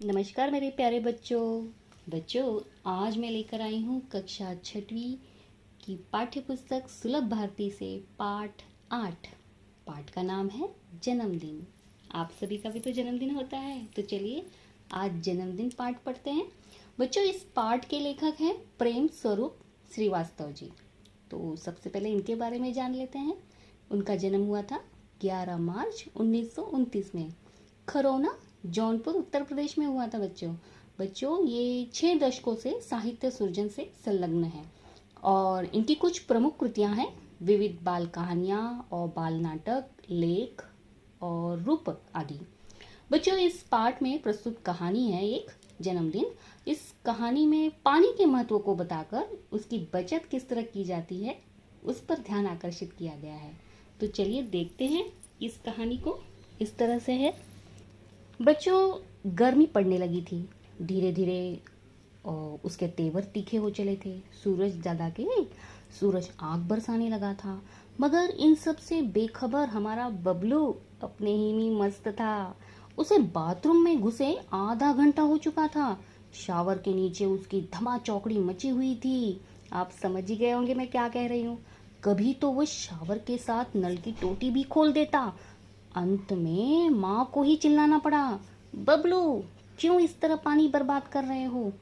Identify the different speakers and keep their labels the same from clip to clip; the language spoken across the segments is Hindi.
Speaker 1: नमस्कार मेरे प्यारे बच्चों आज मैं लेकर आई हूँ कक्षा छठवीं की पाठ्य पुस्तक सुलभ भारती से पाठ 8। पाठ का नाम है जन्मदिन। आप सभी का भी तो जन्मदिन होता है, तो चलिए आज जन्मदिन पाठ पढ़ते हैं। बच्चों, इस पाठ के लेखक हैं प्रेम स्वरूप श्रीवास्तव जी। तो सबसे पहले इनके बारे में जान लेते हैं। उनका जन्म हुआ था 11 मार्च 1929 में खरौना, जौनपुर, उत्तर प्रदेश में हुआ था। बच्चों ये 6 दशकों से साहित्य सृजन से संलग्न है और इनकी कुछ प्रमुख कृतियां हैं विविध बाल कहानियां और बाल नाटक, लेख और रूपक आदि। बच्चों, इस पाठ में प्रस्तुत कहानी है एक जन्मदिन। इस कहानी में पानी के महत्व को बताकर उसकी बचत किस तरह की जाती है उस पर ध्यान आकर्षित किया गया है। तो चलिए देखते हैं इस कहानी को। इस तरह से है। बच्चों, गर्मी पड़ने लगी थी। धीरे धीरे उसके तेवर तीखे हो चले थे। सूरज आग बरसाने लगा था, मगर इन सब से बेखबर हमारा बबलू अपने ही में मस्त था। उसे बाथरूम में घुसे आधा घंटा हो चुका था। शावर के नीचे उसकी धमा चौकड़ी मची हुई थी। आप समझ ही गए होंगे मैं क्या कह रही हूँ। कभी तो वो शावर के साथ नल की टोटी भी खोल देता। अंत में माँ को ही चिल्लाना पड़ा, बबलू क्यों इस तरह पानी बर्बाद कर रहे हो?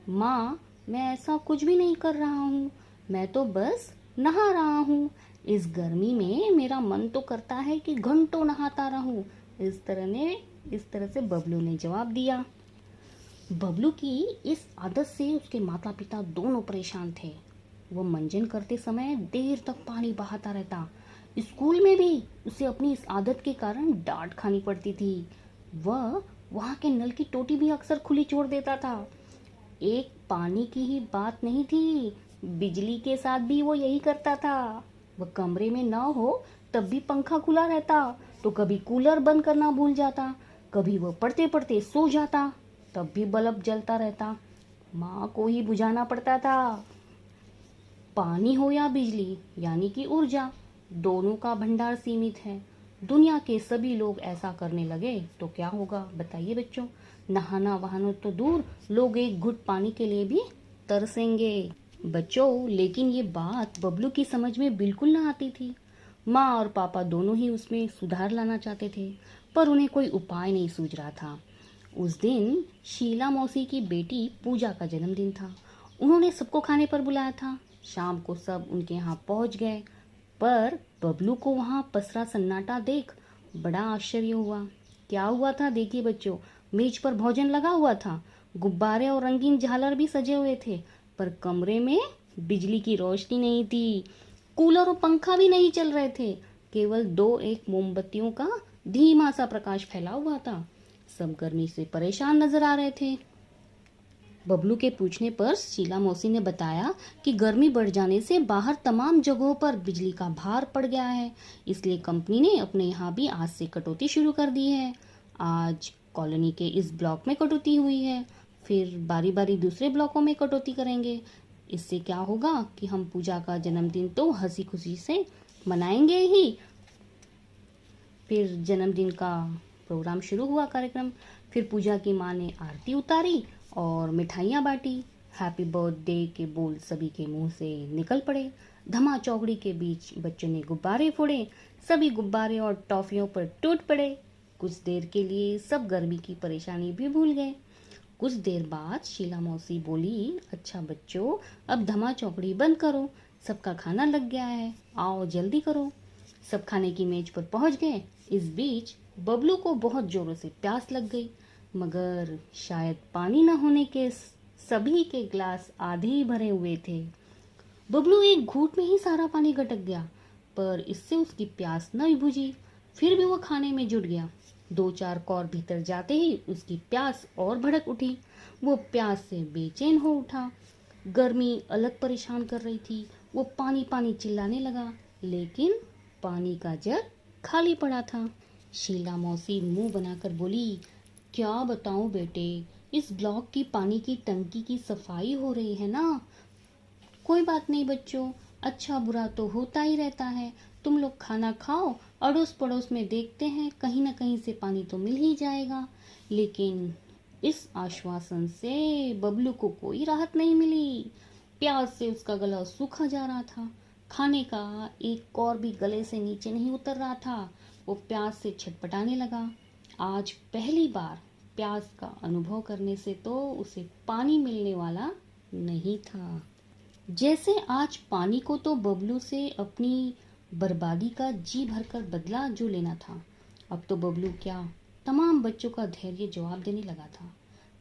Speaker 1: माँ, मैं ऐसा कुछ भी नहीं कर रहा हूँ, मैं तो बस नहा रहा हूँ। इस गर्मी में मेरा मन तो करता है कि घंटों नहाता रहूं। इस तरह से बबलू ने जवाब दिया। बबलू की इस आदत से उसके माता पिता दोनों परेशान थे। वो मंजन करते समय देर तक पानी बहाता रहता। स्कूल में भी उसे अपनी इस आदत के कारण डांट खानी पड़ती थी। वह वहाँ के नल की टोटी भी अक्सर खुली छोड़ देता था। एक पानी की ही बात नहीं थी, बिजली के साथ भी वो यही करता था। वह कमरे में ना हो तब भी पंखा खुला रहता, तो कभी कूलर बंद करना भूल जाता, कभी वह पढ़ते पढ़ते सो जाता, तब भी बल्ब जलता रहता। माँ को ही बुझाना पड़ता था। पानी हो या बिजली यानी कि ऊर्जा, दोनों का भंडार सीमित है। दुनिया के सभी लोग ऐसा करने लगे तो क्या होगा बताइए बच्चों। नहाना वहाना तो दूर, लोग एक घुट पानी के लिए भी तरसेंगे। बच्चों, लेकिन ये बात बबलू की समझ में बिल्कुल ना आती थी। माँ और पापा दोनों ही उसमें सुधार लाना चाहते थे, पर उन्हें कोई उपाय नहीं सूझ रहा था। उस दिन शीला मौसी की बेटी पूजा का जन्मदिन था। उन्होंने सबको खाने पर बुलाया था। शाम को सब उनके यहाँ पहुँच गए, पर बबलू को वहाँ पसरा सन्नाटा देख बड़ा आश्चर्य हुआ। क्या हुआ था देखिए बच्चों। मेज पर भोजन लगा हुआ था, गुब्बारे और रंगीन झालर भी सजे हुए थे, पर कमरे में बिजली की रोशनी नहीं थी। कूलर और पंखा भी नहीं चल रहे थे। केवल दो एक मोमबत्तियों का धीमा सा प्रकाश फैला हुआ था। सब गर्मी से परेशान नजर आ रहे थे। बबलू के पूछने पर शीला मौसी ने बताया कि गर्मी बढ़ जाने से बाहर तमाम जगहों पर बिजली का भार पड़ गया है, इसलिए कंपनी ने अपने यहाँ भी आज से कटौती शुरू कर दी है। आज कॉलोनी के इस ब्लॉक में कटौती हुई है, फिर बारी बारी दूसरे ब्लॉकों में कटौती करेंगे। इससे क्या होगा कि हम पूजा का जन्मदिन तो हंसी खुशी से मनाएंगे ही। फिर जन्मदिन का प्रोग्राम शुरू हुआ कार्यक्रम। फिर पूजा की माँ ने आरती उतारी और मिठाइयाँ बांटी। हैप्पी बर्थडे के बोल सभी के मुंह से निकल पड़े। धमा चौकड़ी के बीच बच्चों ने गुब्बारे फोड़े। सभी गुब्बारे और टॉफियों पर टूट पड़े। कुछ देर के लिए सब गर्मी की परेशानी भी भूल गए। कुछ देर बाद शीला मौसी बोली, अच्छा बच्चों, अब धमा चौकड़ी बंद करो, सबका खाना लग गया है, आओ जल्दी करो। सब खाने की मेज पर पहुंच गए। इस बीच बबलू को बहुत जोरों से प्यास लग गई, मगर शायद पानी न होने के सभी के गिलास आधे ही भरे हुए थे। बबलू एक घूंट में ही सारा पानी गटक गया, पर इससे उसकी प्यास न बुझी। फिर भी वो खाने में जुट गया। 2-4 कौर भीतर जाते ही उसकी प्यास और भड़क उठी। वो प्यास से बेचैन हो उठा। गर्मी अलग परेशान कर रही थी। वो पानी पानी चिल्लाने लगा, लेकिन पानी का जग खाली पड़ा था। शीला मौसी मुंह बनाकर बोली, क्या बताऊं बेटे, इस ब्लॉक की पानी की टंकी की सफाई हो रही है ना। कोई बात नहीं बच्चों, अच्छा बुरा तो होता ही रहता है। तुम लोग खाना खाओ, अड़ोस पड़ोस में देखते हैं, कहीं ना कहीं से पानी तो मिल ही जाएगा। लेकिन इस आश्वासन से बबलू को कोई राहत नहीं मिली। प्यास से उसका गला सूखा जा रहा था। खाने का एक और भी गले से नीचे नहीं उतर रहा था। वो प्यास से छटपटाने लगा। आज पहली बार प्यास का अनुभव करने से तो उसे पानी मिलने वाला नहीं था। जैसे आज पानी को तो बबलू से अपनी बर्बादी का जी भरकर बदला जो लेना था। अब तो बबलू क्या तमाम बच्चों का धैर्य जवाब देने लगा था।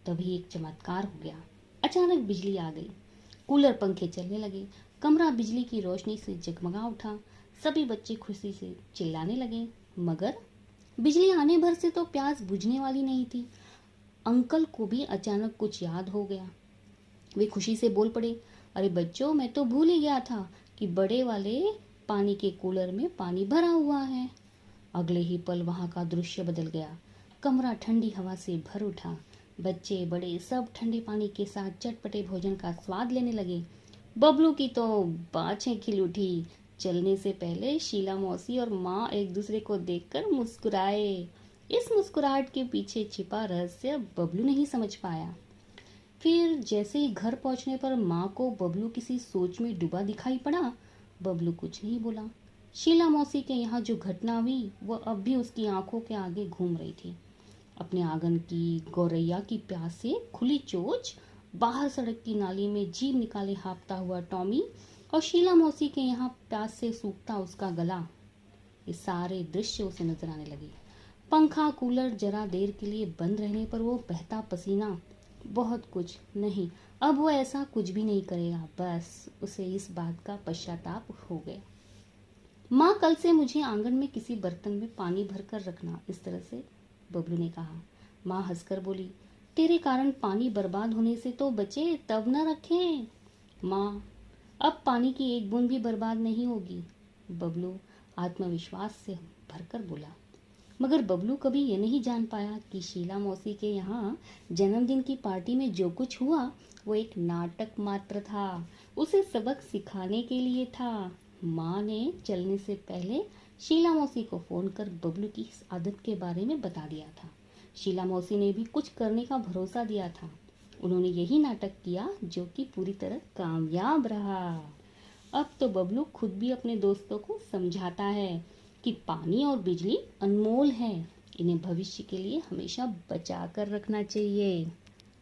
Speaker 1: तभी एक चमत्कार हो गया। अचानक बिजली आ गई। कूलर पंखे चलने लगे। कमरा बिजली की रोशनी से जगमगा उठा। सभी बच्चे खुशी से चिल्लाने लगे। मगर बिजली आने भर से तो प्यास बुझने वाली नहीं थी। अंकल को भी अचानक कुछ याद हो गया। वे खुशी से बोल पड़े, अरे बच्चों, मैं तो भूल ही गया था कि बड़े वाले पानी के कूलर में पानी भरा हुआ है। अगले ही पल वहां का दृश्य बदल गया। कमरा ठंडी हवा से भर उठा। बच्चे बड़े सब ठंडे पानी के साथ चटपटे भोजन का स्वाद लेने लगे। बबलू की तो बाँछें खिल उठी। चलने से पहले शीला मौसी और माँ एक दूसरे को देखकर मुस्कुराए। इस मुस्कुराहट के पीछे छिपा रहस्य बबलू नहीं समझ पाया। फिर जैसे ही घर पहुंचने पर माँ को बबलू किसी सोच में डूबा दिखाई पड़ा। बबलू कुछ नहीं बोला। शीला मौसी के यहाँ जो घटना हुई वह अब भी उसकी आंखों के आगे घूम रही थी। अपने आंगन की गौरैया की प्यास से खुली चोंच, बाहर सड़क की नाली में जीभ निकाले हाँफता हुआ टॉमी और शीला मौसी के यहाँ प्यास से सूखता उसका गला, ये सारे दृश्य उसे नजर आने लगे। पंखा कूलर जरा देर के लिए बंद रहने पर वो बहता पसीना, बहुत कुछ नहीं, अब वो ऐसा कुछ भी नहीं करेगा। बस उसे इस बात का पश्चाताप हो गया। माँ, कल से मुझे आंगन में किसी बर्तन में पानी भरकर रखना, इस तरह से बबलू ने कहा। माँ हंसकर बोली, तेरे कारण पानी बर्बाद होने से तो बचे, तब न रखें। माँ, अब पानी की एक बूंद भी बर्बाद नहीं होगी, बबलू आत्मविश्वास से भरकर बोला। मगर बबलू कभी ये नहीं जान पाया कि शीला मौसी के यहाँ जन्मदिन की पार्टी में जो कुछ हुआ वो एक नाटक मात्र था। उसे सबक सिखाने के लिए था। माँ ने चलने से पहले शीला मौसी को फोन कर बबलू की इस आदत के बारे में बता दिया था। शीला मौसी ने भी कुछ करने का भरोसा दिया था। उन्होंने यही नाटक किया जो कि पूरी तरह कामयाब रहा। अब तो बबलू खुद भी अपने दोस्तों को समझाता है कि पानी और बिजली अनमोल है, इन्हें भविष्य के लिए हमेशा बचा कर रखना चाहिए।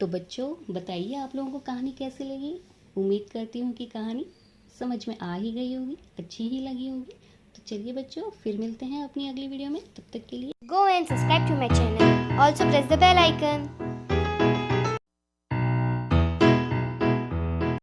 Speaker 1: तो बच्चों, बताइए आप लोगों को कहानी कैसी लगी। उम्मीद करती हूँ कि कहानी समझ में आ ही गई होगी, अच्छी ही लगी होगी। तो चलिए बच्चों, फिर मिलते हैं अपनी अगली वीडियो में। तब तक के लिए
Speaker 2: Go and subscribe to my channel. Also press the bell icon.